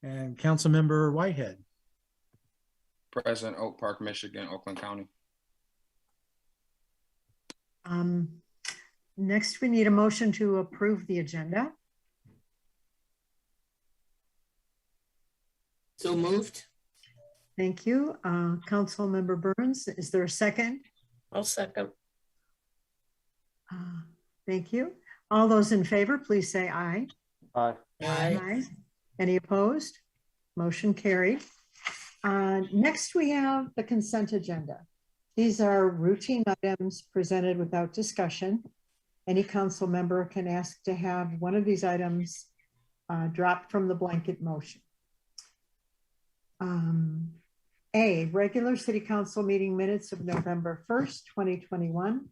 And Councilmember Whitehead. Present, Oak Park, Michigan, Oakland County. Next, we need a motion to approve the agenda. So moved. Thank you. Councilmember Burns, is there a second? I'll second. Thank you. All those in favor, please say aye. Aye. Aye. Any opposed? Motion carried. Next, we have the consent agenda. These are routine items presented without discussion. Any council member can ask to have one of these items dropped from the blanket motion. A, regular city council meeting minutes of November 1st, 2021.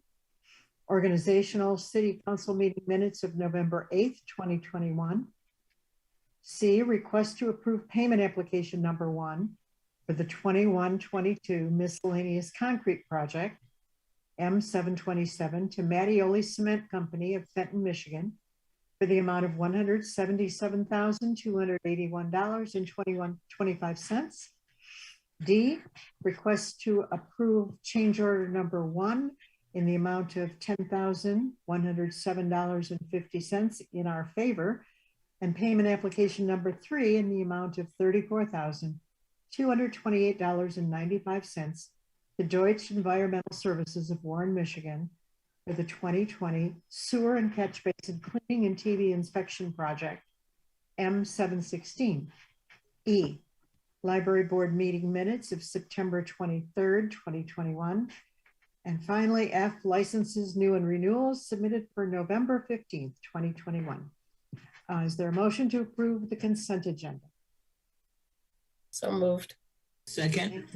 Organizational city council meeting minutes of November 8th, 2021. C, request to approve payment application number 1 for the 21-22 miscellaneous concrete project M727 to Mattioli Cement Company of Fenton, Michigan for the amount of $177,281.25. D, request to approve change order number 1 in the amount of $10,107.50 in our favor, and payment application number 3 in the amount of $34,228.95 to Deutsche Environmental Services of Warren, Michigan for the 2020 Sewer and Catch Basin Cleaning and TV Inspection Project M716. E, Library Board meeting minutes of September 23rd, 2021. And finally, F, licenses new and renewals submitted for November 15th, 2021. Is there a motion to approve the consent agenda? So moved. Second.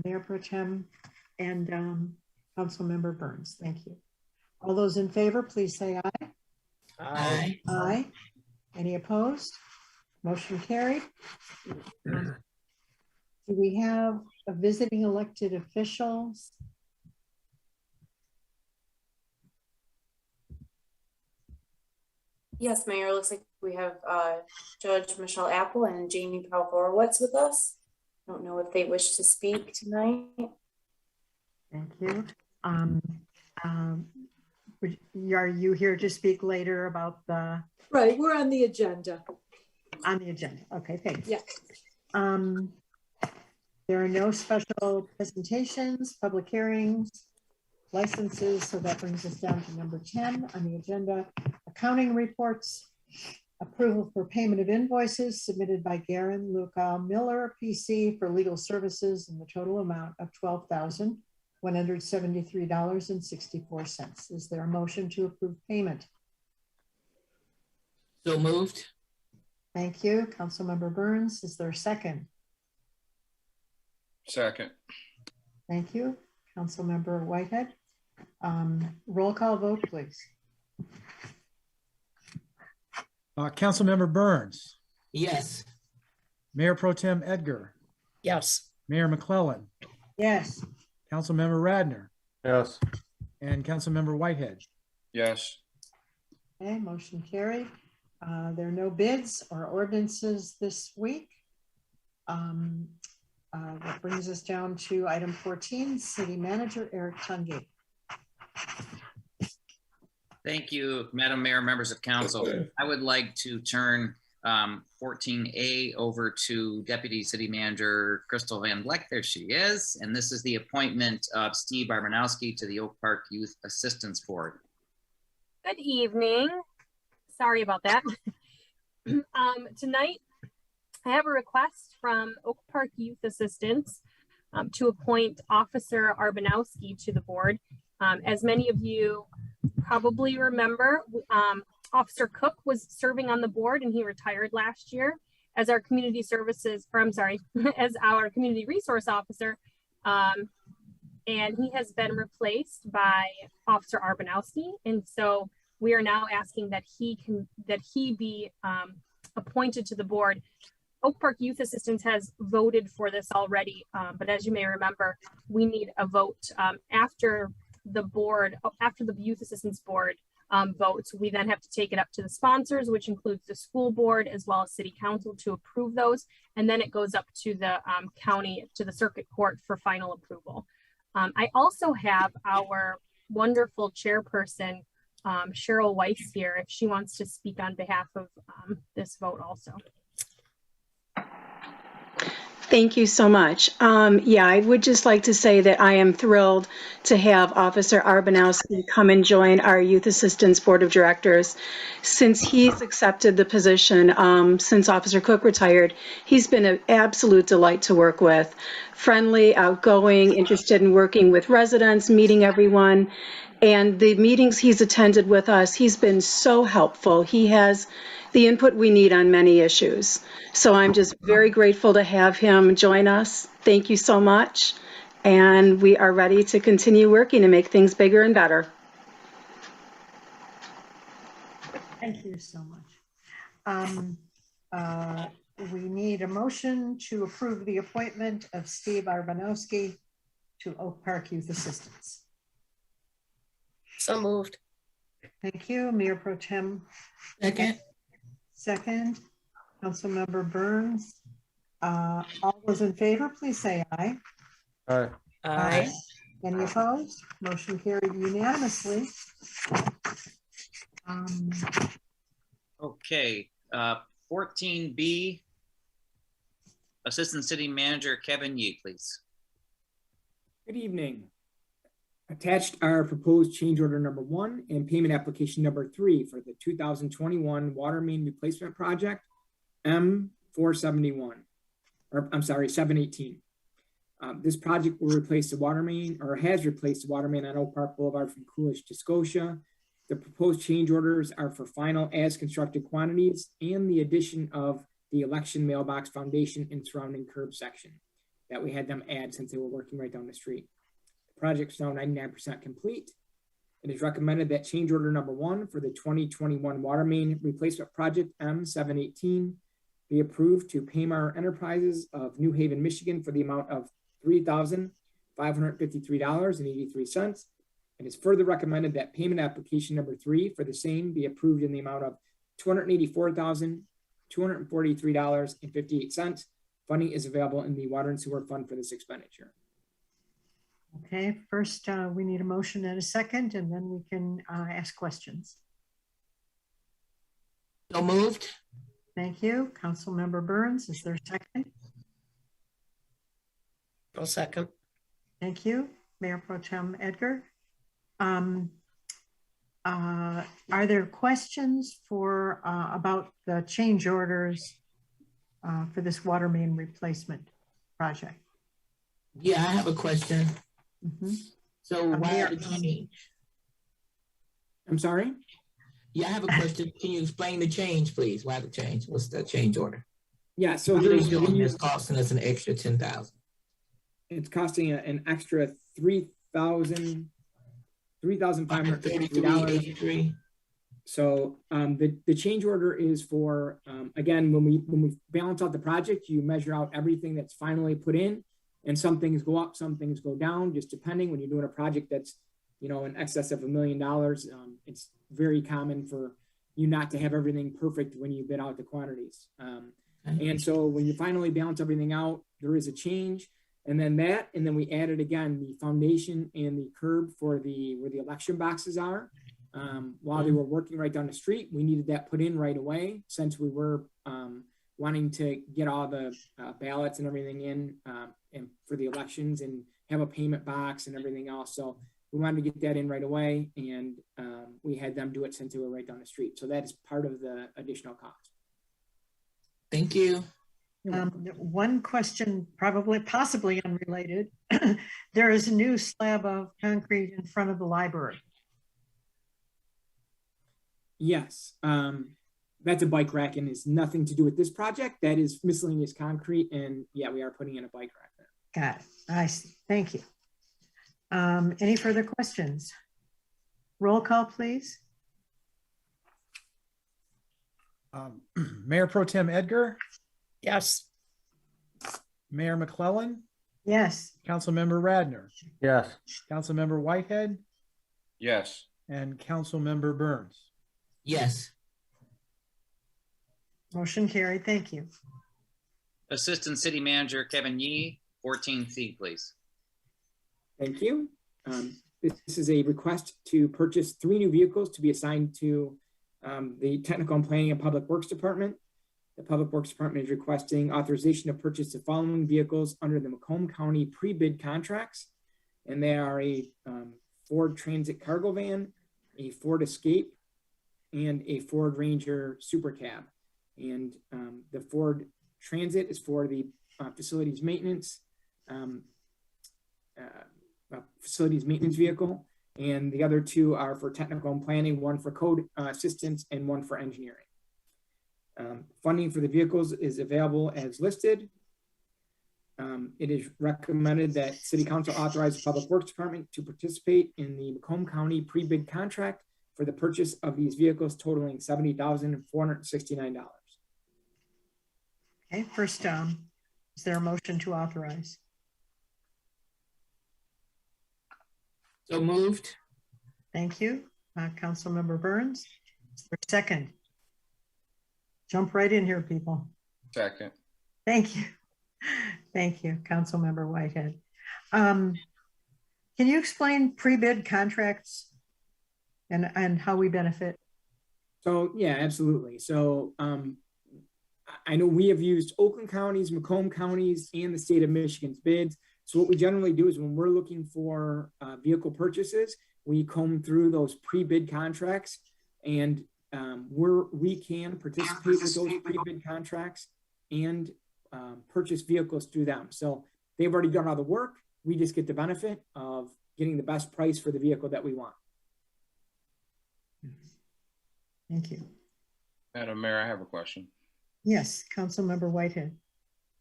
Mayor Pro Tem and Councilmember Burns, thank you. All those in favor, please say aye. Aye. Aye. Any opposed? Motion carried. Do we have a visiting elected officials? Yes, Mayor. Looks like we have Judge Michelle Apple and Jamie Powell-Horowitz with us. I don't know if they wish to speak tonight. Thank you. Are you here to speak later about the? Right, we're on the agenda. On the agenda. Okay, thank you. Yeah. There are no special presentations, public hearings, licenses, so that brings us down to number 10 on the agenda. Accounting reports, approval for payment of invoices submitted by Garen Luca Miller, PC, for legal services in the total amount of $12,173.64. Is there a motion to approve payment? So moved. Thank you. Councilmember Burns, is there a second? Second. Thank you. Councilmember Whitehead. Roll call vote, please. Councilmember Burns. Yes. Mayor Pro Tem Edgar. Yes. Mayor McClellan. Yes. Councilmember Radner. Yes. And Councilmember Whitehead. Yes. Okay, motion carried. There are no bids or ordinances this week. That brings us down to item 14, City Manager Eric Tungate. Thank you, Madam Mayor, members of council. I would like to turn 14A over to Deputy City Manager Crystal Van Vleck. There she is. And this is the appointment of Steve Byronowski to the Oak Park Youth Assistance Board. Good evening. Sorry about that. Tonight, I have a request from Oak Park Youth Assistance to appoint Officer Byronowski to the board. As many of you probably remember, Officer Cook was serving on the board and he retired last year as our community services, or I'm sorry, as our community resource officer. And he has been replaced by Officer Byronowski. And so we are now asking that he be appointed to the board. Oak Park Youth Assistance has voted for this already, but as you may remember, we need a vote after the Youth Assistance Board votes. We then have to take it up to the sponsors, which includes the school board as well as city council, to approve those. And then it goes up to the county, to the circuit court for final approval. I also have our wonderful chairperson, Cheryl Weiss, here, if she wants to speak on behalf of this vote also. Thank you so much. Yeah, I would just like to say that I am thrilled to have Officer Byronowski come and join our Youth Assistance Board of Directors. Since he's accepted the position, since Officer Cook retired, he's been an absolute delight to work with. Friendly, outgoing, interested in working with residents, meeting everyone. And the meetings he's attended with us, he's been so helpful. He has the input we need on many issues. So I'm just very grateful to have him join us. Thank you so much. And we are ready to continue working to make things bigger and better. Thank you so much. We need a motion to approve the appointment of Steve Byronowski to Oak Park Youth Assistance. So moved. Thank you, Mayor Pro Tem. Second, Councilmember Burns. All those in favor, please say aye. Aye. Aye. Any opposed? Motion carried unanimously. Okay, 14B, Assistant City Manager Kevin Yee, please. Good evening. Attached are proposed change order number 1 and payment application number 3 for the 2021 water main replacement project M471, or I'm sorry, 718. This project will replace the water main, or has replaced the water main on Oak Park Boulevard from Coolidge to Scotia. The proposed change orders are for final as constructed quantities and the addition of the election mailbox foundation and surrounding curb section that we had them add since they were working right down the street. Project is now 99% complete. It is recommended that change order number 1 for the 2021 water main replacement project M718 be approved to Paymar Enterprises of New Haven, Michigan for the amount of $3,553.83. It is further recommended that payment application number 3 for the same be approved in the amount of $284,243.58. Funding is available in the Water and Sewer Fund for this expenditure. Okay, first we need a motion and a second, and then we can ask questions. So moved. Thank you. Councilmember Burns, is there a second? I'll second. Thank you. Mayor Pro Tem Edgar. Are there questions for about the change orders for this water main replacement project? Yeah, I have a question. So why the change? I'm sorry? Yeah, I have a question. Can you explain the change, please? Why the change? What's the change order? Yeah, so it's costing us an extra $10,000. It's costing an extra $3,553. So the change order is for again, when we balance out the project, you measure out everything that's finally put in, and some things go up, some things go down, just depending. When you're doing a project that's, you know, in excess of $1 million, it's very common for you not to have everything perfect when you bid out the quantities. And so when you finally balance everything out, there is a change. And then we added again the foundation and the curb for where the election boxes are. While they were working right down the street, we needed that put in right away since we were wanting to get all the ballots and everything in and for the elections and have a payment box and everything else. So we wanted to get that in right away, and we had them do it since they were right down the street. So that is part of the additional cost. Thank you. One question, possibly unrelated. There is a new slab of concrete in front of the library. Yes, that's a bike rack and has nothing to do with this project. That is miscellaneous concrete, and yeah, we are putting in a bike rack there. Got it. I see. Thank you. Any further questions? Roll call, please. Mayor Pro Tem Edgar, Yes. Mayor McClellan, Yes. Councilmember Radner, Yes. Councilmember Whitehead, Yes. and Councilmember Burns. Yes. Motion carried. Thank you. Assistant City Manager Kevin Yee, 14C, please. Thank you. This is a request to purchase 3 new vehicles to be assigned to the Technical and Planning and Public Works Department. The Public Works Department is requesting authorization to purchase the following vehicles under the Macomb County pre-bid contracts. And they are a Ford Transit cargo van, a Ford Escape, and a Ford Ranger Super Cab. And the Ford Transit is for the facilities maintenance vehicle, and the other 2 are for technical and planning, 1 for code assistance and 1 for engineering. Funding for the vehicles is available as listed. It is recommended that City Council authorize the Public Works Department to participate in the Macomb County pre-bid contract for the purchase of these vehicles totaling $70,469. Okay, first, is there a motion to authorize? So moved. Thank you. Councilmember Burns. Is there a second? Jump right in here, people. Second. Thank you. Thank you, Councilmember Whitehead. Can you explain pre-bid contracts and how we benefit? So yeah, absolutely. So I know we have used Oakland County's, Macomb County's, and the state of Michigan's bids. So what we generally do is when we're looking for vehicle purchases, we comb through those pre-bid contracts, and we can participate with those pre-bid contracts and purchase vehicles through them. So they've already done all the work. We just get the benefit of getting the best price for the vehicle that we want. Thank you. Madam Mayor, I have a question. Yes, Councilmember Whitehead.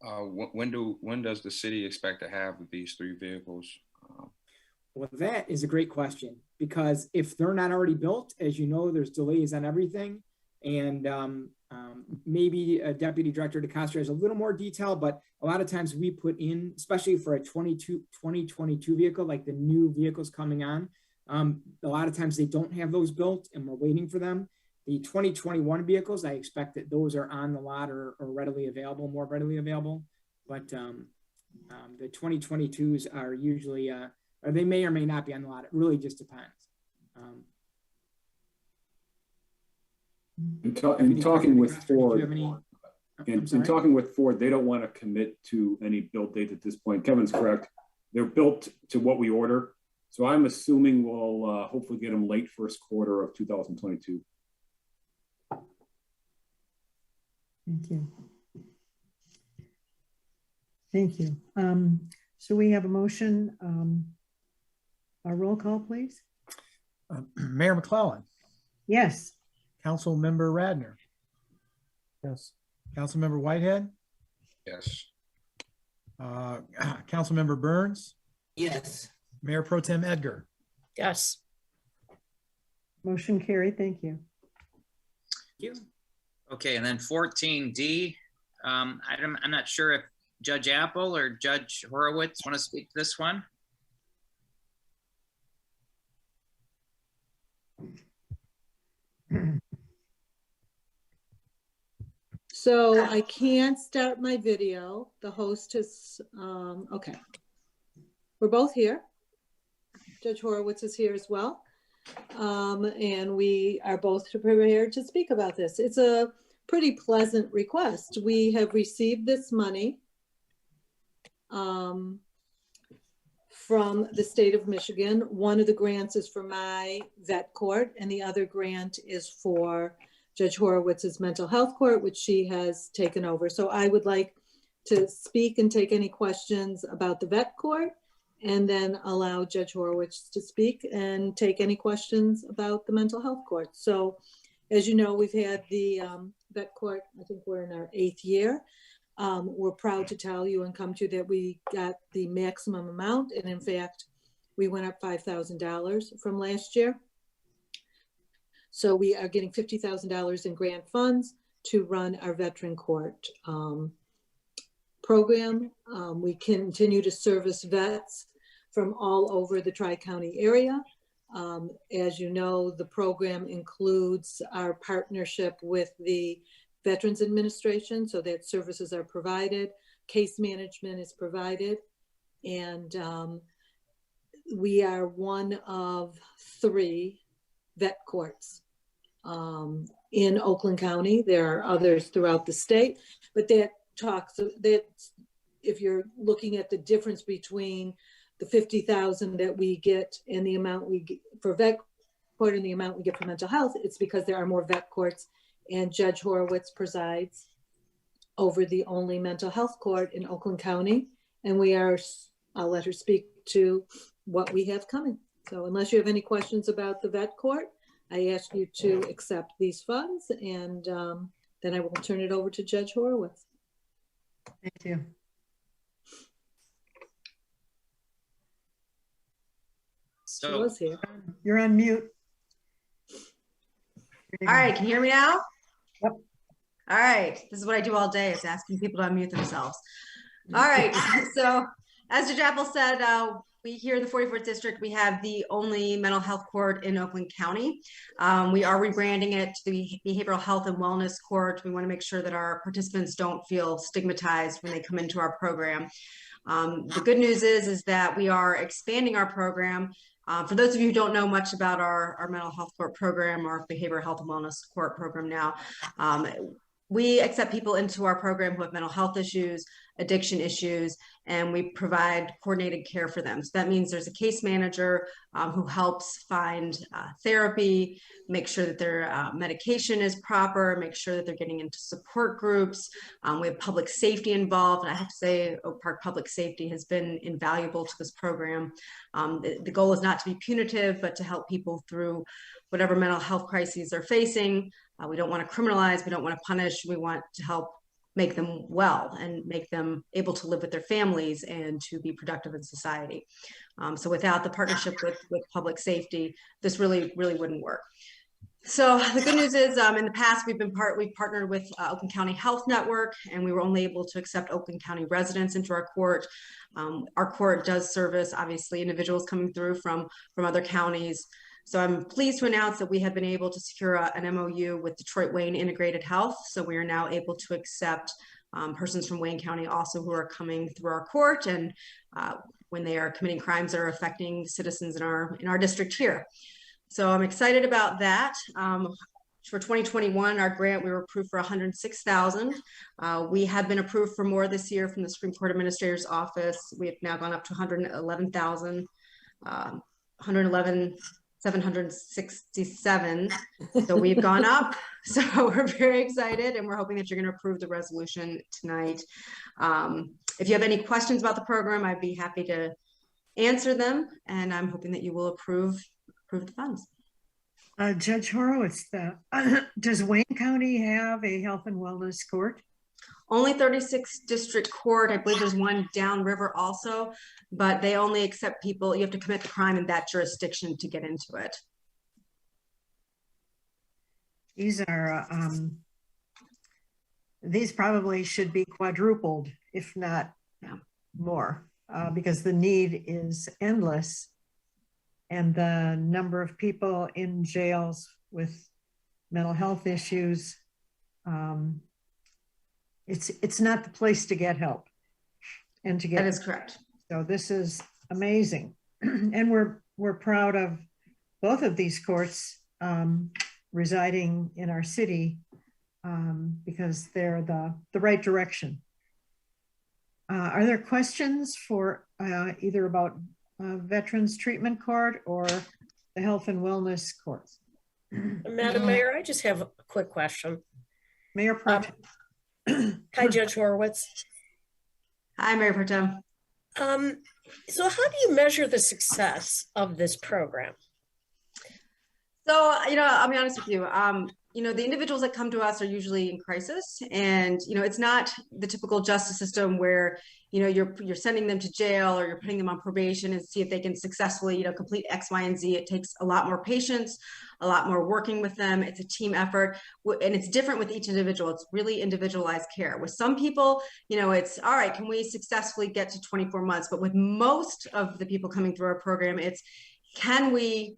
When does the city expect to have these 3 vehicles? Well, that is a great question, because if they're not already built, as you know, there's delays on everything. And maybe Deputy Director DeCastro has a little more detail, but a lot of times we put in, especially for a 2022 vehicle, like the new vehicles coming on, a lot of times they don't have those built and we're waiting for them. The 2021 vehicles, I expect that those are on the lot or readily available, more readily available. But the 2022s are usually, or they may or may not be on the lot. It really just depends. In talking with Ford, in talking with Ford, they don't want to commit to any build date at this point. Kevin's correct. They're built to what we order. So I'm assuming we'll hopefully get them late first quarter of 2022. Thank you. Thank you. So we have a motion. A roll call, please. Mayor McClellan. Yes. Councilmember Radner. Yes. Councilmember Whitehead. Yes. Councilmember Burns. Yes. Mayor Pro Tem Edgar. Yes. Motion carried. Thank you. Thank you. Okay, and then 14D, I'm not sure if Judge Apple or Judge Horowitz want to speak to this one. So I can't start my video. The host is, okay. We're both here. Judge Horowitz is here as well. And we are both prepared to speak about this. It's a pretty pleasant request. We have received this money from the state of Michigan. One of the grants is for my vet court, and the other grant is for Judge Horowitz's mental health court, which she has taken over. So I would like to speak and take any questions about the vet court, and then allow Judge Horowitz to speak and take any questions about the mental health court. So as you know, we've had the vet court, I think we're in our 8th year. We're proud to tell you and come to that we got the maximum amount. And in fact, we went up $5,000 from last year. So we are getting $50,000 in grant funds to run our veteran court program. We continue to service vets from all over the Tri-County area. As you know, the program includes our partnership with the Veterans Administration, so that services are provided, case management is provided, and we are one of 3 vet courts in Oakland County. There are others throughout the state, but that if you're looking at the difference between the 50,000 that we get and the amount we get for vet court and the amount we get for mental health, it's because there are more vet courts, and Judge Horowitz presides over the only mental health court in Oakland County. And I'll let her speak to what we have coming. So unless you have any questions about the vet court, I ask you to accept these funds, and then I will turn it over to Judge Horowitz. Thank you. She was here. You're on mute. All right, can you hear me now? Yep. All right, this is what I do all day, is asking people to unmute themselves. All right, so as Judge Apple said, we here in the 44th District, we have the only mental health court in Oakland County. We are rebranding it to the Behavioral Health and Wellness Court. We want to make sure that our participants don't feel stigmatized when they come into our program. The good news is that we are expanding our program. For those of you who don't know much about our mental health court program, our behavioral health and wellness court program now, we accept people into our program who have mental health issues, addiction issues, and we provide coordinated care for them. So that means there's a case manager who helps find therapy, make sure that their medication is proper, make sure that they're getting into support groups. We have public safety involved. And I have to say, Oak Park Public Safety has been invaluable to this program. The goal is not to be punitive, but to help people through whatever mental health crises they're facing. We don't want to criminalize, we don't want to punish, we want to help make them well and make them able to live with their families and to be productive in society. So without the partnership with public safety, this really wouldn't work. So the good news is in the past, we've partnered with Oakland County Health Network, and we were only able to accept Oakland County residents into our court. Our court does service, obviously, individuals coming through from other counties. So I'm pleased to announce that we have been able to secure an MOU with Detroit Wayne Integrated Health. So we are now able to accept persons from Wayne County also who are coming through our court, and when they are committing crimes that are affecting citizens in our district here. So I'm excited about that. For 2021, our grant, we were approved for $106,000. We have been approved for more this year from the Supreme Court Administrator's Office. We have now gone up to $111,000, $111,767. So we've gone up. So we're very excited, and we're hoping that you're going to approve the resolution tonight. If you have any questions about the program, I'd be happy to answer them, and I'm hoping that you will approve the funds. Judge Horowitz, does Wayne County have a health and wellness court? Only 36th District Court. I believe there's one downriver also, but they only accept people, you have to commit the crime in that jurisdiction to get into it. These are, these probably should be quadrupled, if not more, because the need is endless. And the number of people in jails with mental health issues, it's not the place to get help and to get. That is correct. So this is amazing, and we're proud of both of these courts residing in our city because they're the right direction. Are there questions for either about Veterans Treatment Court or the Health and Wellness Courts? Madam Mayor, I just have a quick question. Mayor Pro Tem. Hi, Judge Horowitz. Hi, Mayor Pro Tem. So how do you measure the success of this program? So, I'll be honest with you. The individuals that come to us are usually in crisis, and, it's not the typical justice system where, you're sending them to jail or you're putting them on probation and see if they can successfully, complete X, Y, and Z. It takes a lot more patience, a lot more working with them. It's a team effort, and it's different with each individual. It's really individualized care. With some people, it's all right, can we successfully get to 24 months? But with most of the people coming through our program, it's can we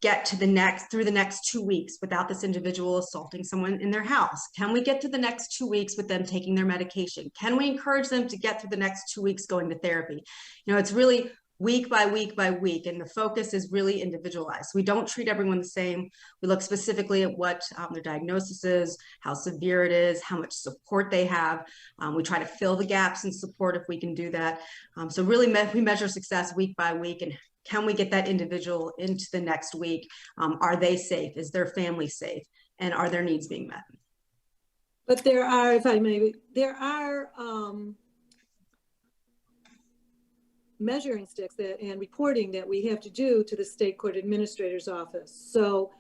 get to through the next 2 weeks without this individual assaulting someone in their house? Can we get to the next 2 weeks with them taking their medication? Can we encourage them to get through the next 2 weeks going to therapy? You know, it's really week by week by week, and the focus is really individualized. We don't treat everyone the same. We look specifically at what their diagnosis is, how severe it is, how much support they have. We try to fill the gaps in support if we can do that. So really we measure success week by week, and can we get that individual into the next week? Are they safe? Is their family safe? And are their needs being met? But there are, if I may, there are measuring sticks and reporting that we have to do to the state court administrator's office. So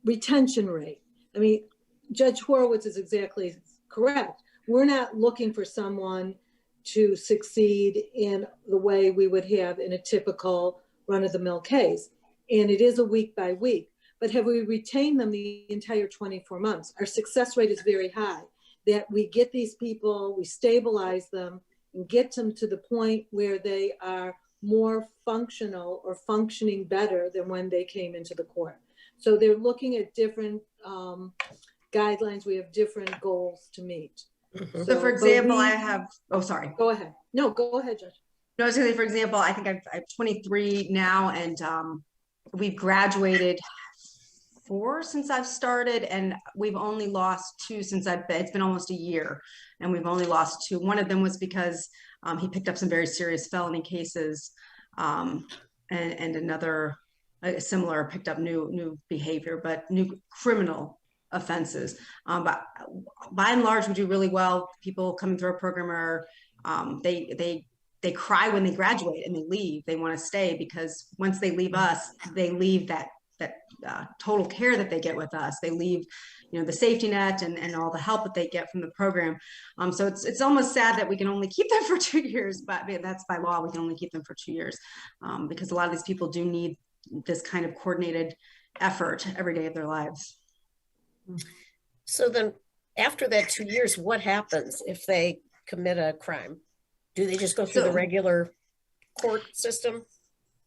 retention rate. I mean, Judge Horowitz is exactly correct. We're not looking for someone to succeed in the way we would have in a typical run-of-the-mill case. And it is a week by week. But have we retained them the entire 24 months? Our success rate is very high, that we get these people, we stabilize them, and get them to the point where they are more functional or functioning better than when they came into the court. So they're looking at different guidelines. We have different goals to meet. Mm-hmm. So for example, I have, oh, sorry. Go ahead. No, go ahead, Judge. No, I was going to say, for example, I think I'm 23 now, and we've graduated 4 since I've started, and we've only lost 2 since it's been almost a year, and we've only lost 2. One of them was because he picked up some very serious felony cases, and another similar picked up new behavior, but new criminal offenses. But by and large, we do really well. People coming through our program are they cry when they graduate and they leave. They want to stay because once they leave us, they leave that total care that they get with us. They leave, you know, the safety net and all the help that they get from the program. So it's almost sad that we can only keep them for 2 years, but that's by law. We can only keep them for 2 years because a lot of these people do need this kind of coordinated effort every day of their lives. So then after that 2 years, what happens if they commit a crime? Do they just go through the regular court system?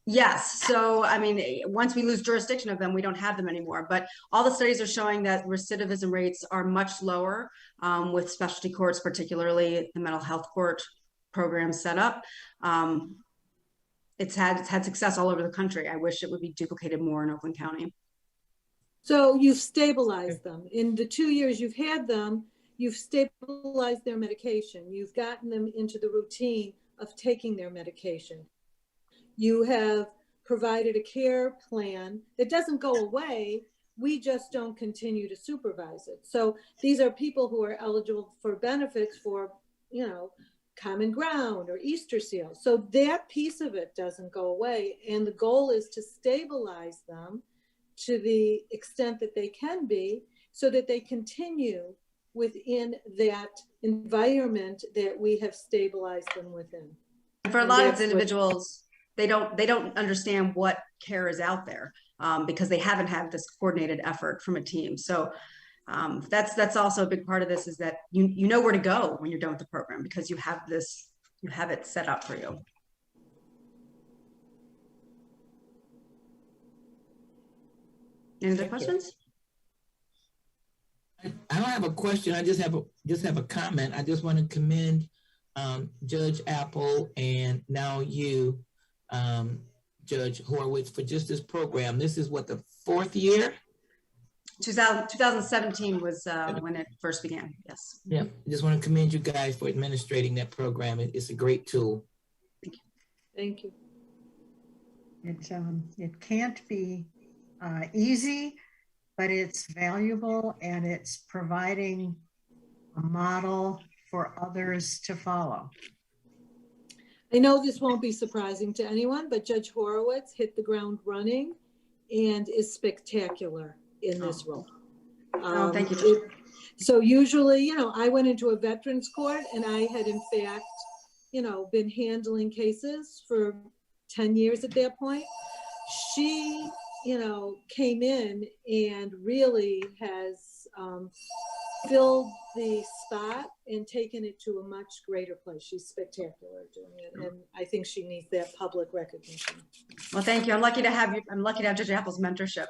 Yes. So, I mean, once we lose jurisdiction of them, we don't have them anymore. But all the studies are showing that recidivism rates are much lower with specialty courts, particularly the mental health court program set up. It's had success all over the country. I wish it would be duplicated more in Oakland County. So you've stabilized them. In the 2 years you've had them, you've stabilized their medication. You've gotten them into the routine of taking their medication. You have provided a care plan that doesn't go away. We just don't continue to supervise it. So these are people who are eligible for benefits for, you know, Common Ground or Easter Seal. So that piece of it doesn't go away. And the goal is to stabilize them to the extent that they can be so that they continue within that environment that we have stabilized them within. And for a lot of individuals, they don't understand what care is out there because they haven't had this coordinated effort from a team. So that's also a big part of this is that you know where to go when you're done with the program because you have it set up for you. Any other questions? I don't have a question. I just have a comment. I just want to commend Judge Apple and now you, Judge Horowitz, for just this program. This is what, the 4th year? 2017 was when it first began. Yes. Yeah. I just want to commend you guys for administrating that program. It's a great tool. Thank you. It can't be easy, but it's valuable and it's providing a model for others to follow. I know this won't be surprising to anyone, but Judge Horowitz hit the ground running and is spectacular in this role. Oh, thank you. So usually, you know, I went into a veterans court and I had in fact, you know, been handling cases for 10 years at that point. She, you know, came in and really has filled the spot and taken it to a much greater place. She's spectacular at doing it, and I think she needs that public recognition. Well, thank you. I'm lucky to have you. I'm lucky to have Judge Apple's mentorship.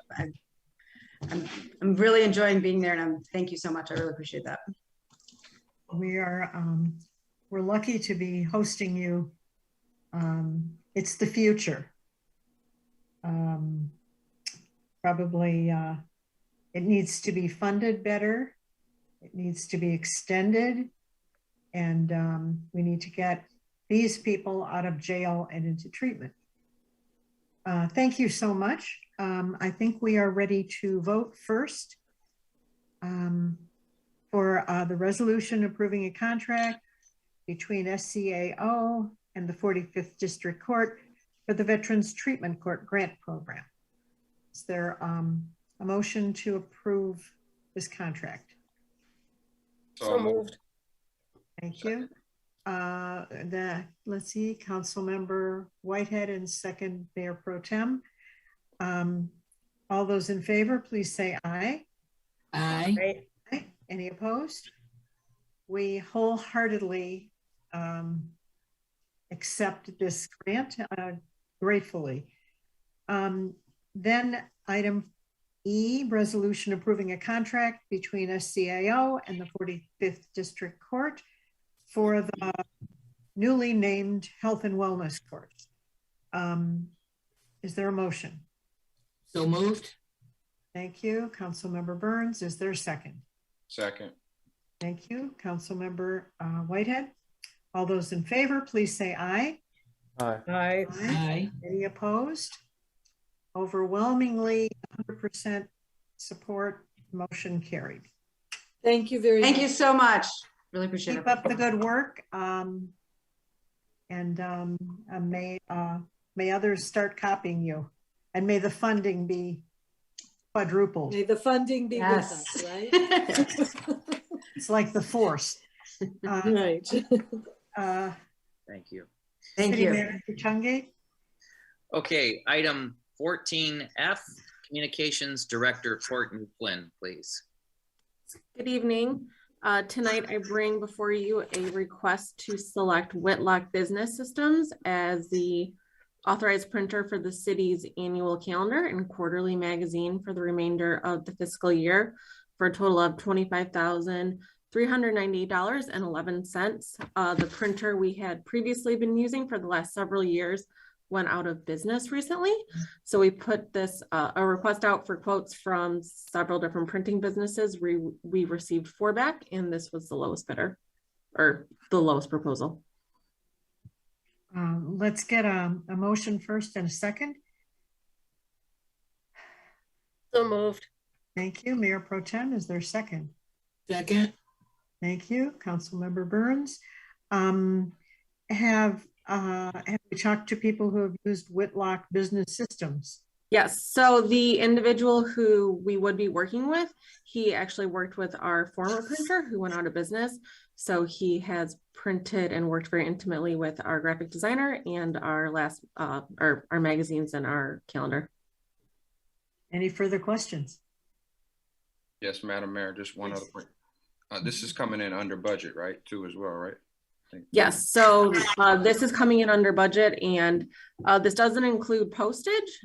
I'm really enjoying being there, and thank you so much. I really appreciate that. We're lucky to be hosting you. It's the future. Probably it needs to be funded better. It needs to be extended, and we need to get these people out of jail and into treatment. Thank you so much. I think we are ready to vote first for the resolution approving a contract between SCAO and the 45th District Court for the Veterans Treatment Court Grant Program. Is there a motion to approve this contract? So moved. Thank you. Let's see, Councilmember Whitehead and second Mayor Pro Tem. All those in favor, please say aye. Aye. Aye. Any opposed? We wholeheartedly accept this grant gratefully. Then item E, resolution approving a contract between SCAO and the 45th District Court for the newly named Health and Wellness Court. Is there a motion? So moved. Thank you. Councilmember Burns, is there a second? Second. Thank you. Councilmember Whitehead. All those in favor, please say aye. Aye. Aye. Aye. Any opposed? Overwhelmingly 100% support, motion carried. Thank you very much. Thank you so much. Really appreciate it. Keep up the good work. May others start copying you, and may the funding be quadrupled. May the funding be with us, right? It's like the force. Right. Thank you. Thank City you. Manager Chungate. Okay, item 14F, Communications Director Courtney Flynn, please. Good evening. Tonight I bring before you a request to select Whitlock Business Systems as the authorized printer for the city's annual calendar and quarterly magazine for the remainder of the fiscal year for a total of $25,398.11. The printer we had previously been using for the last several years went out of business recently. So we put this a request out for quotes from several different printing businesses. We received 4 back, and this was the lowest bidder, or the lowest proposal. Let's get a motion first and a second. So moved. Thank you. Mayor Pro Tem, is there a second? Second. Thank you. Councilmember Burns. Have we talked to people who have used Whitlock Business Systems? Yes, so the individual who we would be working with, he actually worked with our former printer who went out of business. So he has printed and worked very intimately with our graphic designer and our our magazines and our calendar. Any further questions? Yes, Madam Mayor, just one other point. This is coming in under budget, right, too, as well, right? Yes, so this is coming in under budget, and this doesn't include postage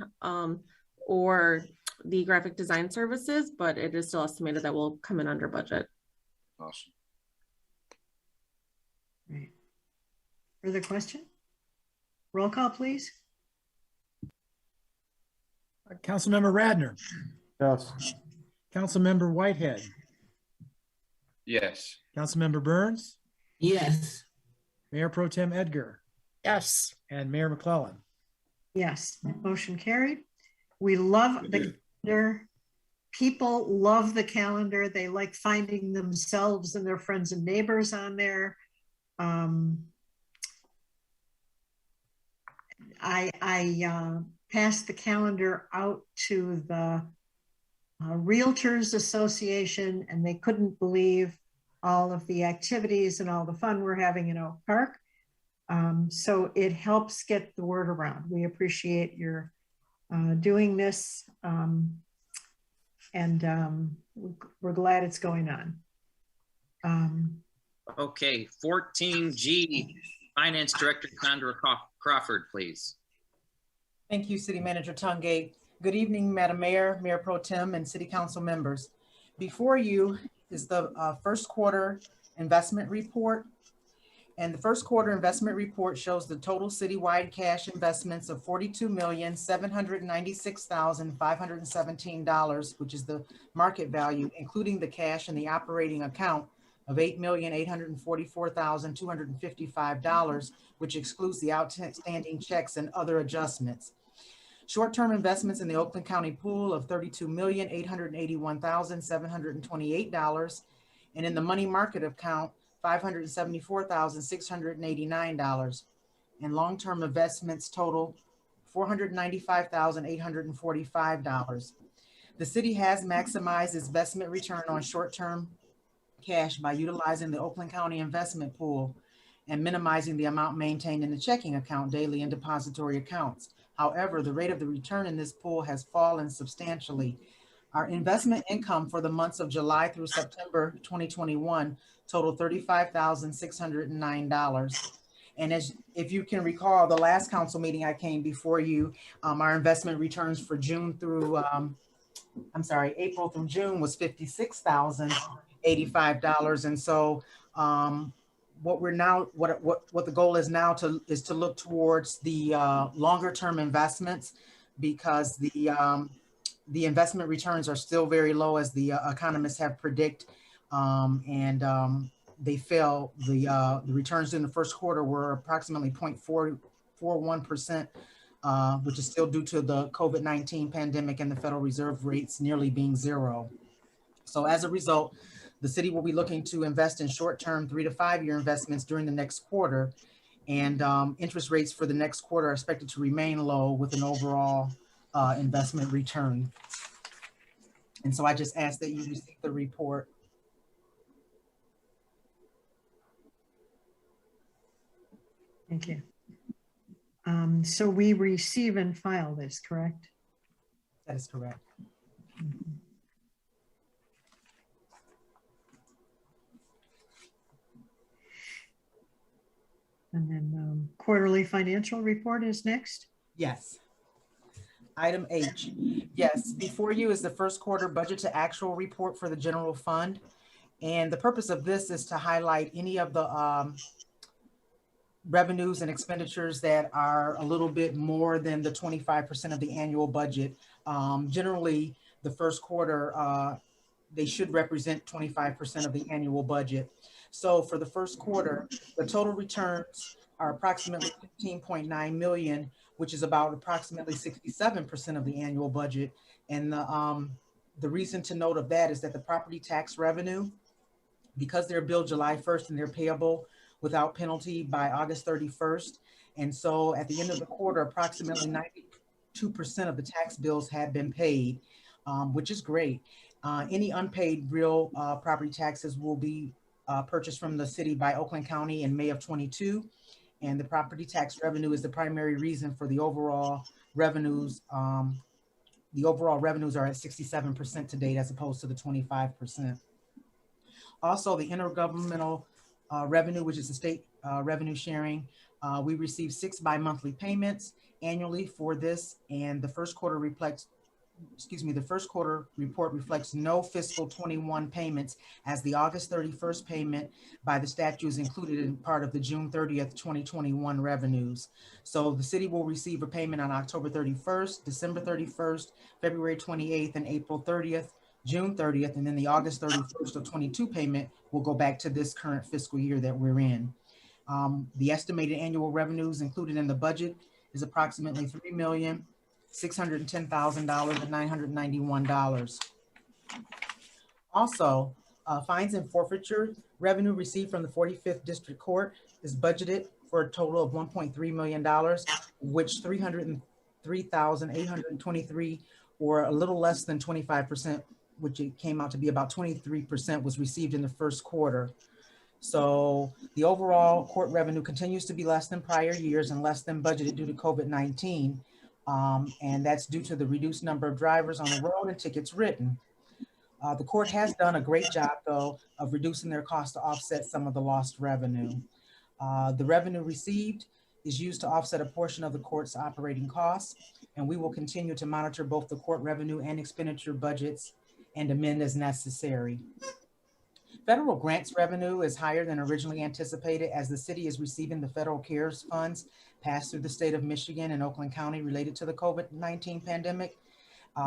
or the graphic design services, but it is still estimated that will come in under budget. Awesome. Great. Further question? Roll call, please. Councilmember Radner. Yes. Councilmember Whitehead. Yes. Councilmember Burns. Yes. Mayor Pro Tem Edgar. Yes. And Mayor McClellan. Yes, motion carried. We love the calendar. People love the calendar. They like finding themselves and their friends and neighbors on there. I passed the calendar out to the Realtors Association, and they couldn't believe all of the activities and all the fun we're having in Oak Park. So it helps get the word around. We appreciate your doing this, and we're glad it's going on. Okay, 14G, Finance Director Sandra Crawford, please. Thank you, City Manager Tungate. Good evening, Madam Mayor, Mayor Pro Tem, and City Council members. Before you is the first quarter investment report. And the first quarter investment report shows the total citywide cash investments of $42,796,517, which is the market value, including the cash in the operating account of $8,844,255, which excludes the outstanding checks and other adjustments. Short-term investments in the Oakland County pool of $32,881,728, and in the money market account, $574,689, and long-term investments total $495,845. The city has maximized its investment return on short-term cash by utilizing the Oakland County investment pool and minimizing the amount maintained in the checking account, daily, and depository accounts. However, the rate of the return in this pool has fallen substantially. Our investment income for the months of July through September 2021 totaled $35,609. And if you can recall, the last council meeting I came before you, our investment returns for April through June was $56,085. And so what the goal is now is to look towards the longer term investments, because the investment returns are still very low, as the economists have predicted, they fell. The returns in the first quarter were approximately 0.41%, which is still due to the COVID-19 pandemic and the Federal Reserve rates nearly being zero. So as a result, the city will be looking to invest in short-term 3 to 5 year investments during the next quarter, and interest rates for the next quarter are expected to remain low with an overall investment return. And so I just ask that you receive the report. Thank you. So we receive and file this, correct? That is correct. Mm-hmm. And then quarterly financial report is next? Yes. Item H. Yes, before you is the first quarter budget to actual report for the general fund. And the purpose of this is to highlight any of the revenues and expenditures that are a little bit more than the 25% of the annual budget. Generally, the first quarter, they should represent 25% of the annual budget. So for the first quarter, the total returns are approximately 15.9 million, which is about approximately 67% of the annual budget. And the reason to note of that is that the property tax revenue, because they're billed July 1st and they're payable without penalty by August 31st. And so at the end of the quarter, approximately 92% of the tax bills had been paid, which is great. Any unpaid real property taxes will be purchased from the city by Oakland County in May of 22. And the property tax revenue is the primary reason for the overall revenues. The overall revenues are at 67% to date, as opposed to the 25%. Also, the intergovernmental revenue, which is the state revenue sharing, we receive 6 bi-monthly payments annually for this, and the first quarter report reflects no fiscal 21 payments, as the August 31st payment by the statute is included in part of the June 30th, 2021 revenues. So the city will receive a payment on October 31st, December 31st, February 28th, and April 30th, June 30th, and then the August 31st of 22 payment will go back to this current fiscal year that we're in. The estimated annual revenues included in the budget is approximately $3,610,991. Also, fines and forfeiture revenue received from the 45th District Court is budgeted for a total of $1.3 million, which $303,823, or a little less than 25%, which it came out to be about 23%, was received in the first quarter. So the overall court revenue continues to be less than prior years and less than budgeted due to COVID-19. And that's due to the reduced number of drivers on the road and tickets written. The court has done a great job, though, of reducing their costs to offset some of the lost revenue. The revenue received is used to offset a portion of the court's operating costs, and we will continue to monitor both the court revenue and expenditure budgets and amend as necessary. Federal grants revenue is higher than originally anticipated as the city is receiving the federal CARES funds passed through the state of Michigan and Oakland County related to the COVID-19 pandemic.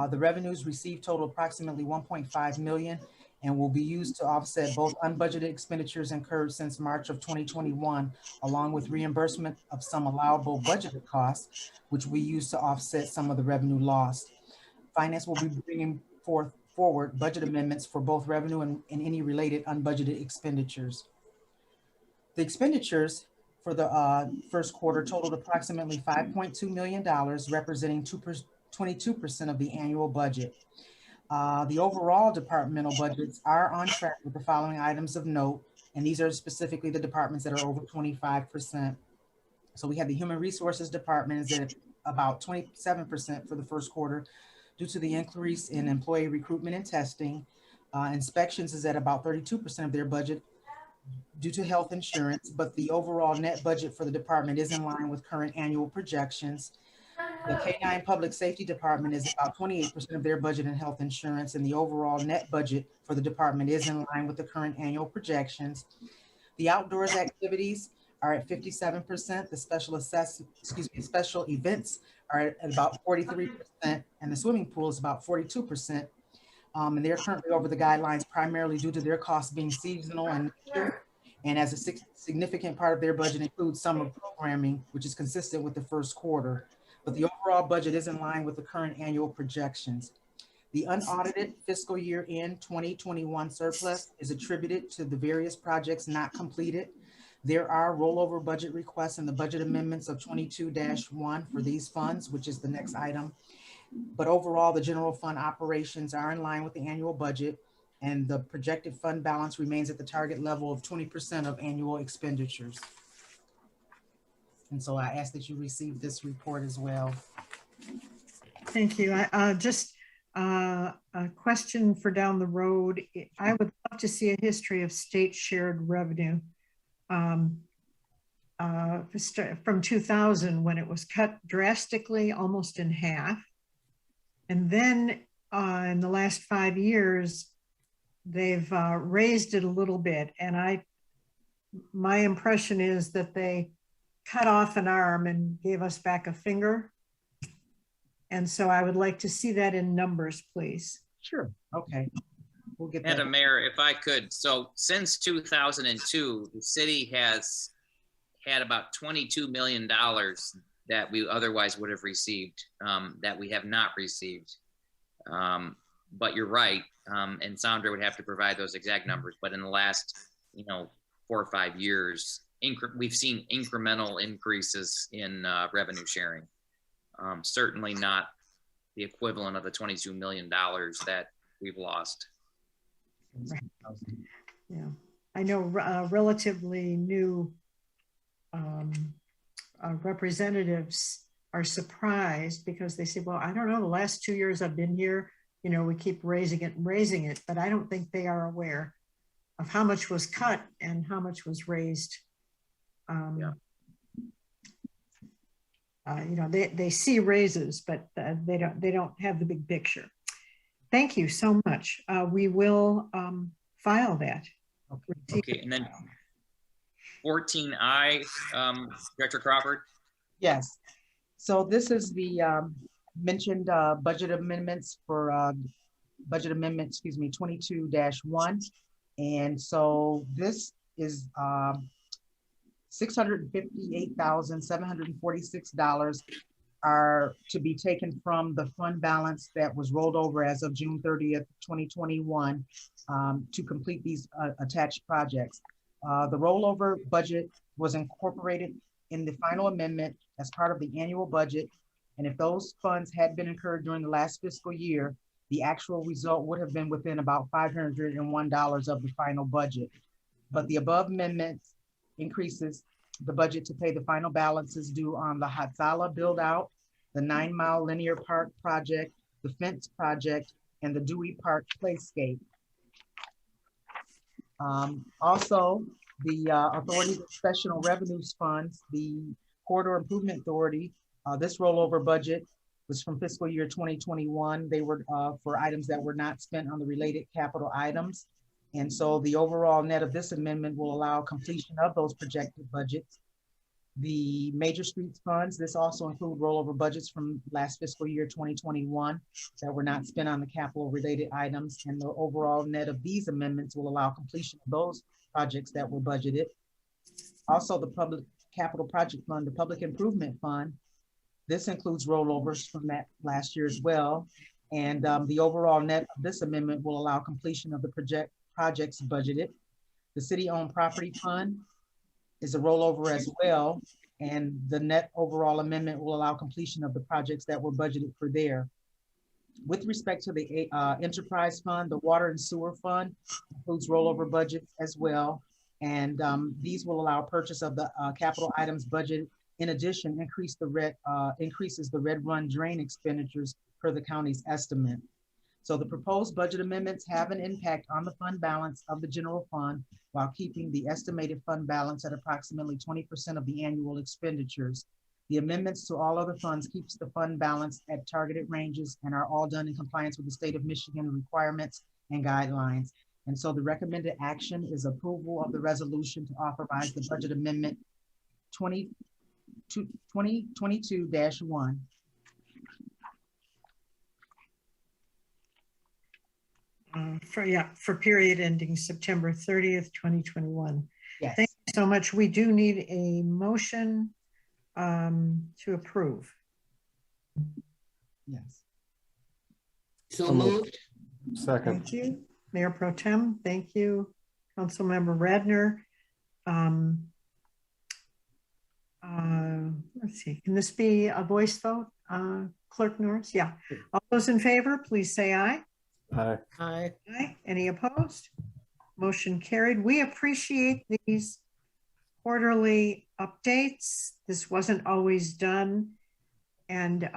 The revenues received total approximately $1.5 million and will be used to offset both unbudgeted expenditures incurred since March of 2021, along with reimbursement of some allowable budgeted costs, which we use to offset some of the revenue lost. Finance will be bringing forward budget amendments for both revenue and any related unbudgeted expenditures. The expenditures for the first quarter totaled approximately $5.2 million, representing 22% of the annual budget. The overall departmental budgets are on track with the following items of note, and these are specifically the departments that are over 25%. So we have the Human Resources Department is at about 27% for the first quarter due to the increase in employee recruitment and testing. Inspections is at about 32% of their budget due to health insurance, but the overall net budget for the department is in line with current annual projections. The K-9 Public Safety Department is about 28% of their budget in health insurance, and the overall net budget for the department is in line with the current annual projections. The outdoors activities are at 57%. The special events are at about 43%, and the swimming pool is about 42%. And they're currently over the guidelines primarily due to their costs being seasonal and as a significant part of their budget includes summer programming, which is consistent with the first quarter. But the overall budget is in line with the current annual projections. The unaudited fiscal year end 2021 surplus is attributed to the various projects not completed. There are rollover budget requests in the budget amendments of 22-1 for these funds, which is the next item. But overall, the general fund operations are in line with the annual budget, and the projected fund balance remains at the target level of 20% of annual expenditures. And so I ask that you receive this report as well. Thank you. Just a question for down the road. I would love to see a history of state shared revenue from 2000 when it was cut drastically, almost in half. And then in the last 5 years, they've raised it a little bit. And my impression is that they cut off an arm and gave us back a finger. And so I would like to see that in numbers, please. Sure. Okay. We'll get that. Madam Mayor, if I could. So since 2002, the city has had about $22 million that we otherwise would have received that we have not received. But you're right. And Sandra would have to provide those exact numbers. But in the last, 4 or 5 years, we've seen incremental increases in revenue sharing. Certainly not the equivalent of the $22 million that we've lost. Yeah, I know relatively new representatives are surprised because they say, well, I don't know, the last 2 years I've been here, we keep raising it, but I don't think they are aware of how much was cut and how much was raised. They see raises, but they don't have the big picture. Thank you so much. We will file that. Okay, and then 14I, Director Crawford. Yes. So this is the mentioned budget amendments for budget amendment, 22-1. And so this is $658,746 are to be taken from the fund balance that was rolled over as of June 30th, 2021 to complete these attached projects. The rollover budget was incorporated in the final amendment as part of the annual budget. And if those funds had been incurred during the last fiscal year, the actual result would have been within about $501 of the final budget. But the above amendments increases the budget to pay the final balances due on the Hatsala build out, the 9 Mile Linear Park project, the fence project, and the Dewey Park Playscape. Also, the Authority of Special Revenues Funds, the Corridor Improvement Authority, this rollover budget was from fiscal year 2021. They were for items that were not spent on the related capital items. And so the overall net of this amendment will allow completion of those projected budgets. The Major Streets Funds, this also include rollover budgets from last fiscal year 2021 that were not spent on the capital related items. And the overall net of these amendments will allow completion of those projects that were budgeted. Also, the Public Capital Project Fund, the Public Improvement Fund, this includes rollovers from that last year as well. And the overall net of this amendment will allow completion of the projects budgeted. The City-Owned Property Fund is a rollover as well. And the net overall amendment will allow completion of the projects that were budgeted for there. With respect to the Enterprise Fund, the Water and Sewer Fund includes rollover budgets as well. And these will allow purchase of the capital items budget. In addition, increases the Red Run drain expenditures per the county's estimate. So the proposed budget amendments have an impact on the fund balance of the general fund while keeping the estimated fund balance at approximately 20% of the annual expenditures. The amendments to all other funds keeps the fund balance at targeted ranges and are all done in compliance with the state of Michigan requirements and guidelines. And so the recommended action is approval of the resolution to authorize the budget amendment 2022-1. For period ending September 30th, 2021. Yes. Thank you so much. We do need a motion to approve. Yes. So moved. Second. Thank you. Mayor Pro Tem, thank you. Councilmember Radner. Let's see, can this be a voice vote? Clerk Norris? Yeah. All those in favor, please say aye. Aye. Aye. Aye. Any opposed? Motion carried. We appreciate these quarterly updates. This wasn't always done. And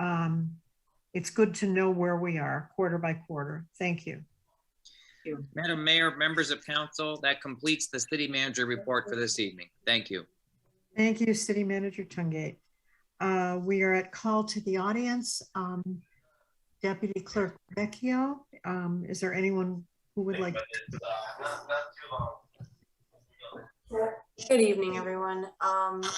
it's good to know where we are quarter by quarter. Thank you. Madam Mayor, members of council, that completes the city manager report for this evening. Thank you. Thank you, City Manager Tungate. We are at call to the audience. Deputy Clerk Vecchio, is there anyone who would like to? Good evening, everyone.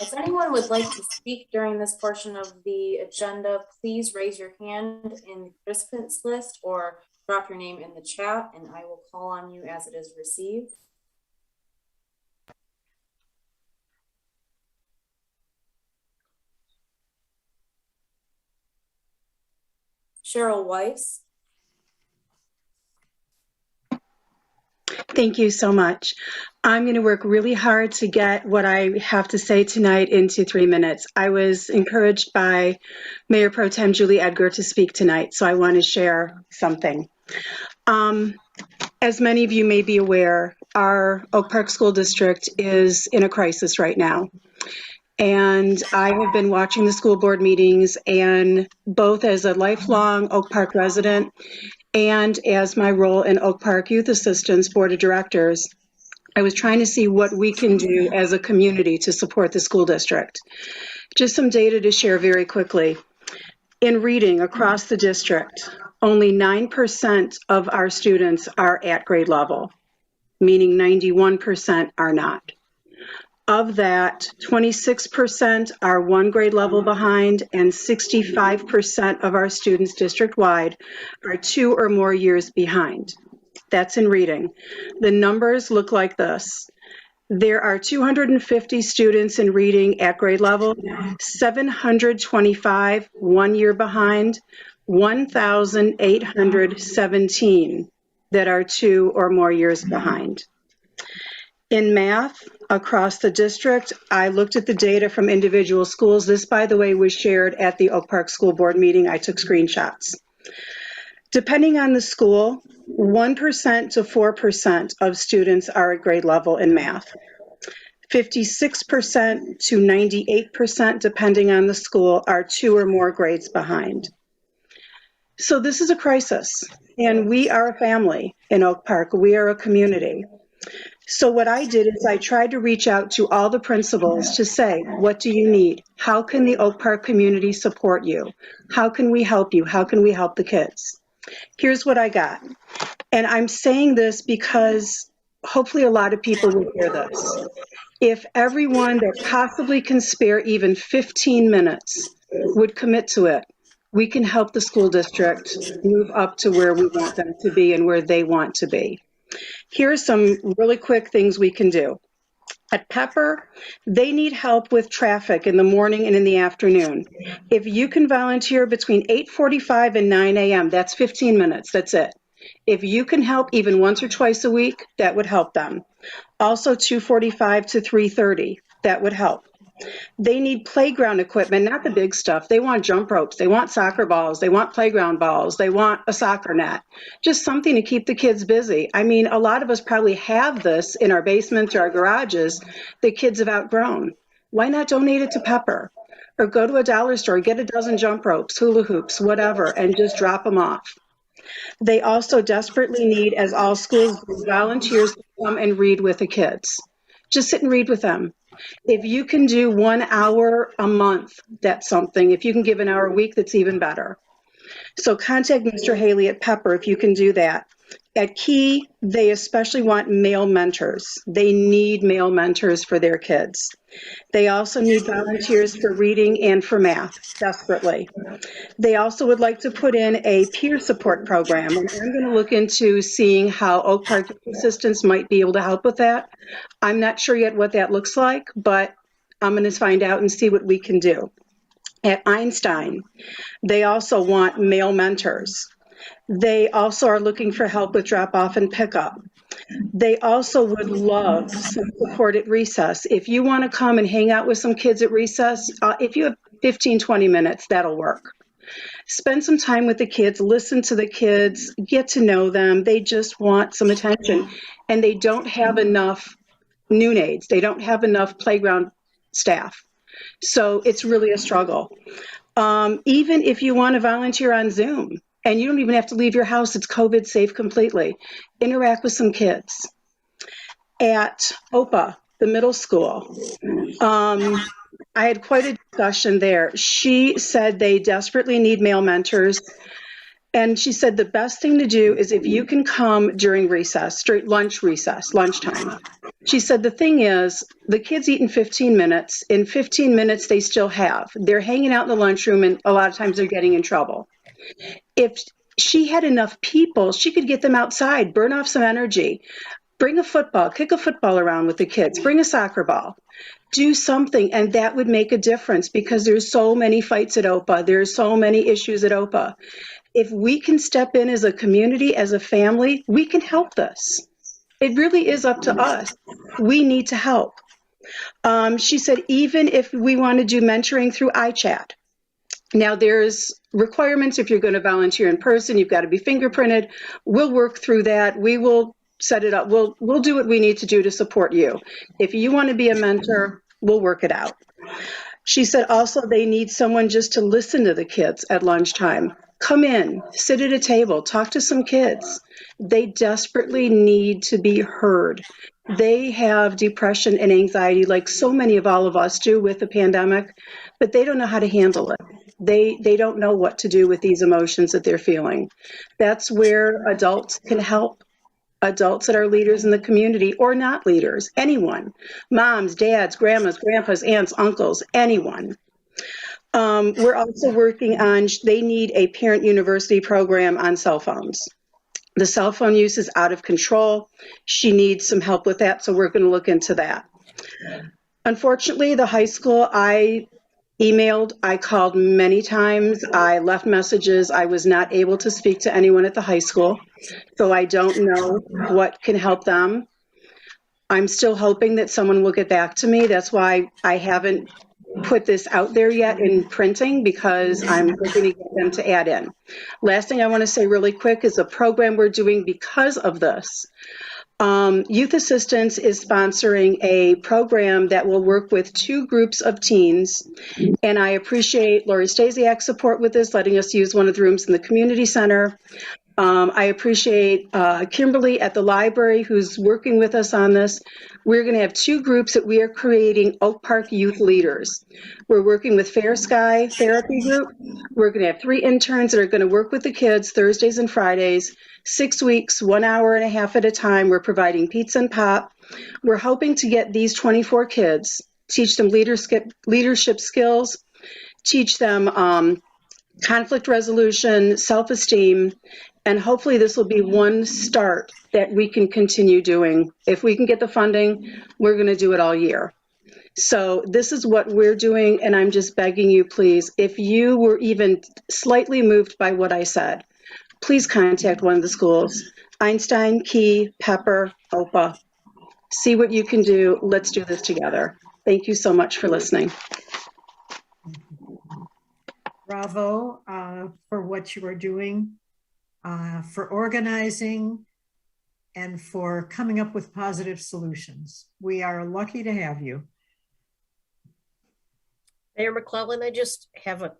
If anyone would like to speak during this portion of the agenda, please raise your hand in the participants list or drop your name in the chat and I will call on you as it is received. Cheryl Weiss. Thank you so much. I'm going to work really hard to get what I have to say tonight into 3 minutes. I was encouraged by Mayor Pro Tem Julie Edgar to speak tonight, so I want to share something. As many of you may be aware, our Oak Park School District is in a crisis right now. And I have been watching the school board meetings, and both as a lifelong Oak Park resident and as my role in Oak Park Youth Assistance Board of Directors, I was trying to see what we can do as a community to support the school district. Just some data to share very quickly. In reading across the district, only 9% of our students are at grade level, meaning 91% are not. Of that, 26% are 1 grade level behind, and 65% of our students district-wide are 2 or more years behind. That's in reading. The numbers look like this. There are 250 students in reading at grade level, 725 1 year behind, 1,817 that are 2 or more years behind. In math, across the district, I looked at the data from individual schools. This, by the way, was shared at the Oak Park School Board meeting. I took screenshots. Depending on the school, 1% to 4% of students are at grade level in math. 56% to 98%, depending on the school, are 2 or more grades behind. So this is a crisis. And we are a family in Oak Park. We are a community. So what I did is I tried to reach out to all the principals to say, what do you need? How can the Oak Park community support you? How can we help you? How can we help the kids? Here's what I got. And I'm saying this because hopefully a lot of people will hear this. If everyone that possibly can spare even 15 minutes would commit to it, we can help the school district move up to where we want them to be and where they want to be. Here are some really quick things we can do. At Pepper, they need help with traffic in the morning and in the afternoon. If you can volunteer between 8:45 and 9 a.m., that's 15 minutes, that's it. If you can help even once or twice a week, that would help them. Also 2:45 to 3:30, that would help. They need playground equipment, not the big stuff. They want jump ropes, they want soccer balls, they want playground balls, they want a soccer net, just something to keep the kids busy. I mean, a lot of us probably have this in our basements or our garages that kids have outgrown. Why not donate it to Pepper? Or go to a dollar store, get a dozen jump ropes, hula hoops, whatever, and just drop them off. They also desperately need, as all schools do, volunteers to come and read with the kids. Just sit and read with them. If you can do 1 hour a month, that's something. If you can give an hour a week, that's even better. So contact Mr. Haley at Pepper if you can do that. At Key, they especially want male mentors. They need male mentors for their kids. They also need volunteers for reading and for math, desperately. They also would like to put in a peer support program, and I'm going to look into seeing how Oak Park Assistance might be able to help with that. I'm not sure yet what that looks like, but I'm going to find out and see what we can do. At Einstein, they also want male mentors. They also are looking for help with drop-off and pickup. They also would love some support at recess. If you want to come and hang out with some kids at recess, if you have 15, 20 minutes, that'll work. Spend some time with the kids, listen to the kids, get to know them. They just want some attention, and they don't have enough noon aides. They don't have enough playground staff. So it's really a struggle. Even if you want to volunteer on Zoom, and you don't even have to leave your house, it's COVID safe completely. Interact with some kids. At OPA, the middle school, I had quite a discussion there. She said they desperately need male mentors. And she said the best thing to do is if you can come during recess, straight lunchtime. She said the thing is, the kids eat in 15 minutes. In 15 minutes, they still have. They're hanging out in the lunchroom, and a lot of times they're getting in trouble. If she had enough people, she could get them outside, burn off some energy, bring a football, kick a football around with the kids, bring a soccer ball, do something, and that would make a difference because there's so many fights at OPA. There's so many issues at OPA. If we can step in as a community, as a family, we can help this. It really is up to us. We need to help. She said, even if we want to do mentoring through iChat. Now, there's requirements. If you're going to volunteer in person, you've got to be fingerprinted. We'll work through that. We will set it up. We'll do what we need to do to support you. If you want to be a mentor, we'll work it out. She said also they need someone just to listen to the kids at lunchtime. Come in, sit at a table, talk to some kids. They desperately need to be heard. They have depression and anxiety like so many of all of us do with the pandemic, but they don't know how to handle it. They don't know what to do with these emotions that they're feeling. That's where adults can help. Adults that are leaders in the community or not leaders, anyone, moms, dads, grandmas, grandpas, aunts, uncles, anyone. We're also working on, they need a parent university program on cell phones. The cell phone use is out of control. She needs some help with that, so we're going to look into that. Unfortunately, the high school, I emailed, I called many times, I left messages. I was not able to speak to anyone at the high school, so I don't know what can help them. I'm still hoping that someone will get back to me. That's why I haven't put this out there yet in printing, because I'm hoping to get them to add in. Last thing I want to say really quick is a program we're doing because of this. Youth Assistance is sponsoring a program that will work with 2 groups of teens, and I appreciate Lori Stasiak's support with this, letting us use one of the rooms in the community center. I appreciate Kimberly at the library who's working with us on this. We're going to have 2 groups that we are creating, Oak Park Youth Leaders. We're working with Fair Sky Therapy Group. We're going to have 3 interns that are going to work with the kids Thursdays and Fridays, 6 weeks, 1 hour and a half at a time. We're providing pizza and pop. We're hoping to get these 24 kids, teach them leadership skills, teach them conflict resolution, self-esteem, and hopefully this will be one start that we can continue doing. If we can get the funding, we're going to do it all year. So this is what we're doing, and I'm just begging you, please, if you were even slightly moved by what I said, please contact one of the schools, Einstein, Key, Pepper, OPA. See what you can do. Let's do this together. Thank you so much for listening. Bravo for what you are doing, for organizing, and for coming up with positive solutions. We are lucky to have you. Mayor McClellan, I just have a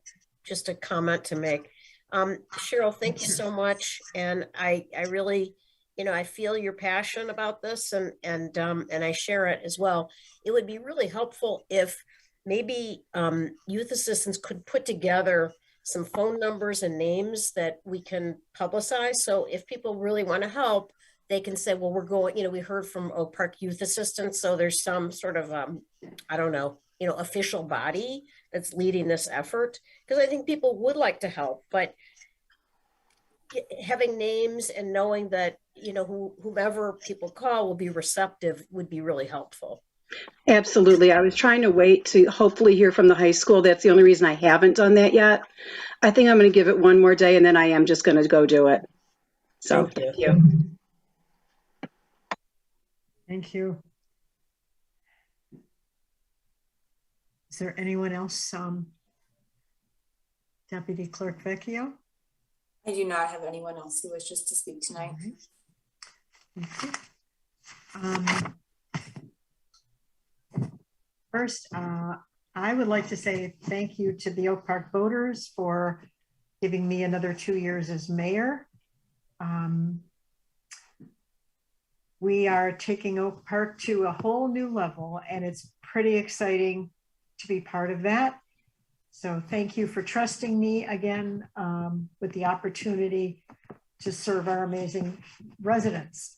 comment to make. Cheryl, thank you so much. And I really, I feel your passion about this and I share it as well. It would be really helpful if maybe youth assistants could put together some phone numbers and names that we can publicize. So if people really want to help, they can say, well, we're going, we heard from Oak Park Youth Assistants. So there's some sort of, I don't know, official body that's leading this effort. Because I think people would like to help, but having names and knowing that, whomever people call will be receptive would be really helpful. Absolutely. I was trying to wait to hopefully hear from the high school. That's the only reason I haven't done that yet. I think I'm going to give it one more day and then I am just going to go do it. So thank you. Thank you. Is there anyone else? Deputy Clerk Vecchio? I do not have anyone else who wishes to speak tonight. Thank you. First, I would like to say thank you to the Oak Park voters for giving me another 2 years as mayor. We are taking Oak Park to a whole new level, and it's pretty exciting to be part of that. So thank you for trusting me again with the opportunity to serve our amazing residents.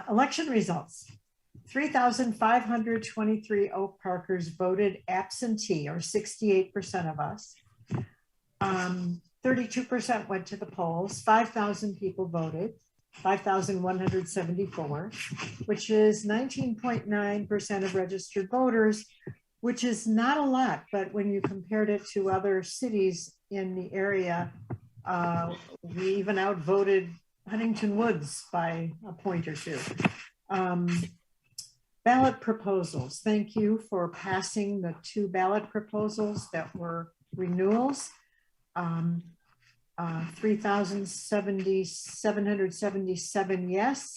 Election results. 3,523 Oak Parkers voted absentee, or 68% of us. 32% went to the polls. 5,000 people voted, 5,174, which is 19.9% of registered voters, which is not a lot, but when you compared it to other cities in the area, we even outvoted Huntington Woods by a point or two. Ballot proposals. Thank you for passing the 2 ballot proposals that were renewals. 3,777 yes,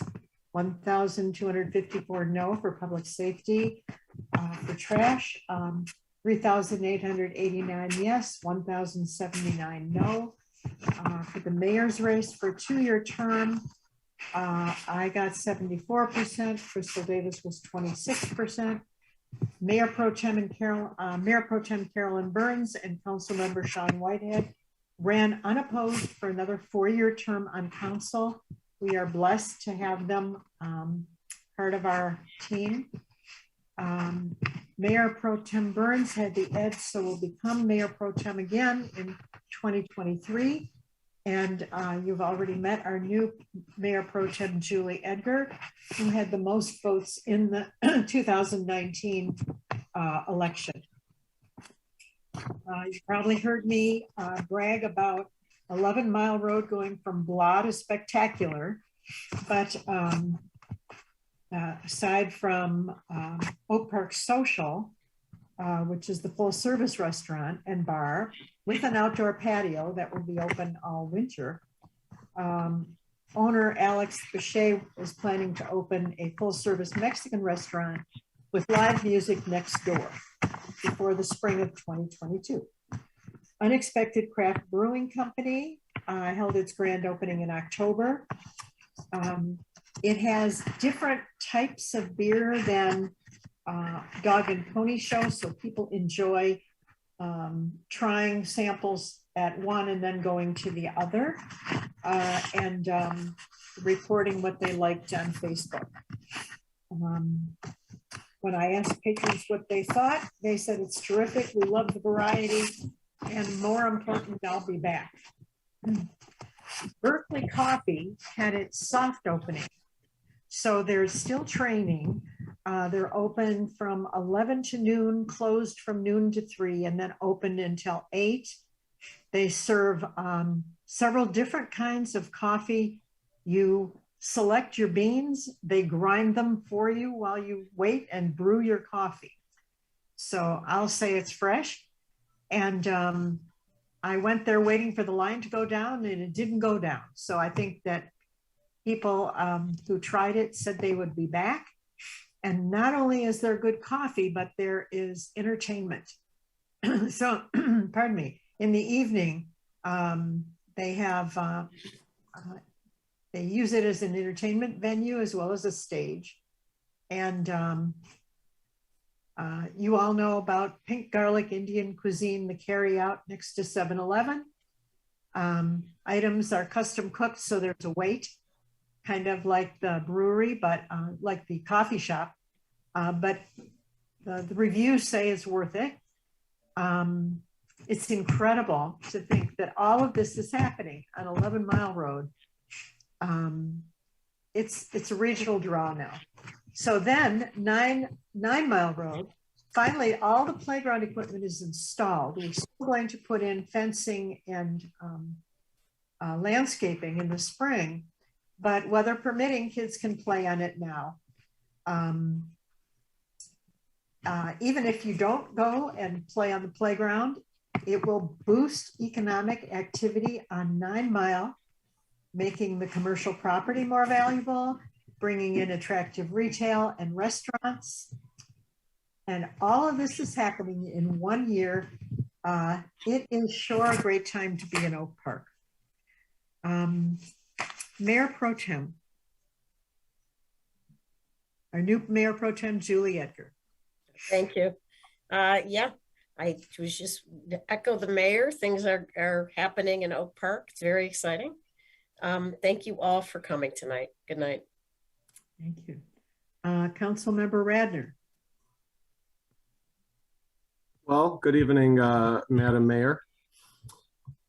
1,254 no for public safety. For trash, 3,889 yes, 1,079 no. For the mayor's race for a 2-year term, I got 74%. Crystal Davis was 26%. Mayor Pro Tem Carolyn Burns and Councilmember Sean Whitehead ran unopposed for another 4-year term on council. We are blessed to have them part of our team. Mayor Pro Tem Burns had the edge, so will become Mayor Pro Tem again in 2023. And you've already met our new Mayor Pro Tem Julie Edgar, who had the most votes in the 2019 election. You probably heard me brag about 11 Mile Road going from blah to spectacular, but aside from Oak Park Social, which is the full service restaurant and bar with an outdoor patio that will be open all winter. Owner Alex Bechet is planning to open a full service Mexican restaurant with live music next door before the spring of 2022. Unexpected Craft Brewing Company held its grand opening in October. It has different types of beer than Dog and Pony Show, so people enjoy trying samples at one and then going to the other, and reporting what they liked on Facebook. When I asked patrons what they thought, they said it's terrific, we love the variety, and more important, I'll be back. Berkeley Coffee had its soft opening, so there's still training. They're open from 11 to noon, closed from noon to 3, and then open until 8. They serve several different kinds of coffee. You select your beans, they grind them for you while you wait and brew your coffee. So I'll say it's fresh. And I went there waiting for the line to go down, and it didn't go down. So I think that people who tried it said they would be back. And not only is there good coffee, but there is entertainment. So, pardon me, in the evening, they have, they use it as an entertainment venue as well as a stage. And you all know about Pink Garlic Indian Cuisine, the carry out next to 7-Eleven. Items are custom cooked, so there's a wait, kind of like the brewery, but like the coffee shop. But the reviews say it's worth it. It's incredible to think that all of this is happening on 11 Mile Road. It's a regional draw now. So then 9 Mile Road, finally all the playground equipment is installed. We're still going to put in fencing and landscaping in the spring, but weather permitting, kids can play on it now. Even if you don't go and play on the playground, it will boost economic activity on 9 Mile, making the commercial property more valuable, bringing in attractive retail and restaurants. And all of this is happening in 1 year. It is sure a great time to be in Oak Park. Mayor Pro Tem, our new Mayor Pro Tem, Julie Edgar. Thank you. Yeah, I was just to echo the mayor. Things are happening in Oak Park. It's very exciting. Thank you all for coming tonight. Good night. Thank you. Councilmember Radner. Well, good evening, Madam Mayor.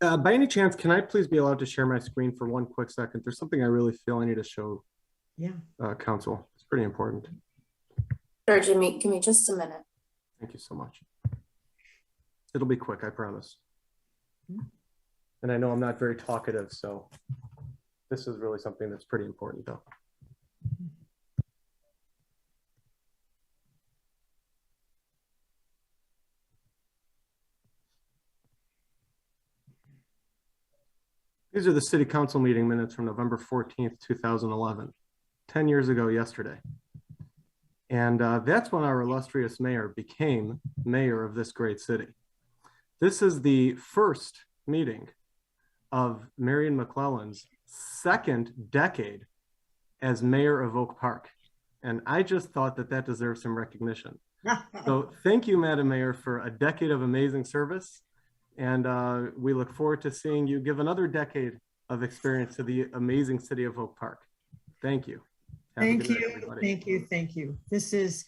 By any chance, can I please be allowed to share my screen for one quick second? There's something I really feel I need to show Council. It's pretty important. Sure, Jimmy, give me just a minute. Thank you so much. It'll be quick, I promise. And I know I'm not very talkative, so this is really something that's pretty important though. These are the City Council meeting minutes from November 14th, 2011, 10 years ago yesterday. And that's when our illustrious mayor became mayor of this great city. This is the first meeting of Marion McClellan's second decade as mayor of Oak Park. And I just thought that that deserves some recognition. So thank you, Madam Mayor, for a decade of amazing service. And we look forward to seeing you give another decade of experience to the amazing city of Oak Park. Thank you. Thank you. Thank you. This is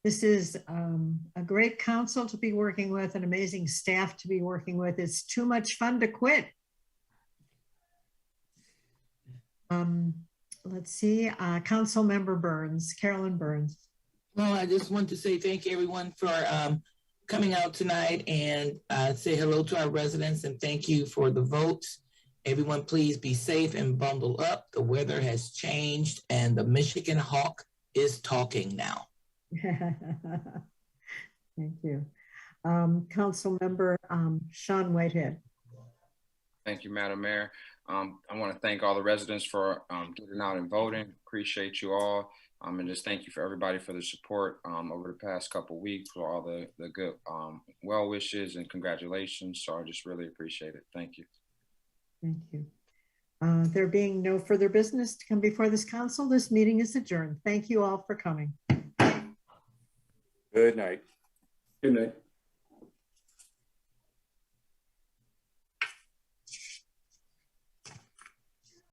a great council to be working with, an amazing staff to be working with. It's too much fun to quit. Let's see, Councilmember Burns, Carolyn Burns. Well, I just want to say thank you everyone for coming out tonight and say hello to our residents and thank you for the votes. Everyone, please be safe and bundle up. The weather has changed and the Michigan Hawk is talking now. Thank you. Councilmember Sean Whitehead. Thank you, Madam Mayor. I want to thank all the residents for getting out and voting. Appreciate you all. And just thank you for everybody for the support over the past couple of weeks, for all the good well wishes and congratulations. So I just really appreciate it. Thank you. Thank you. There being no further business to come before this council, this meeting is adjourned. Thank you all for coming. Good night. Good night.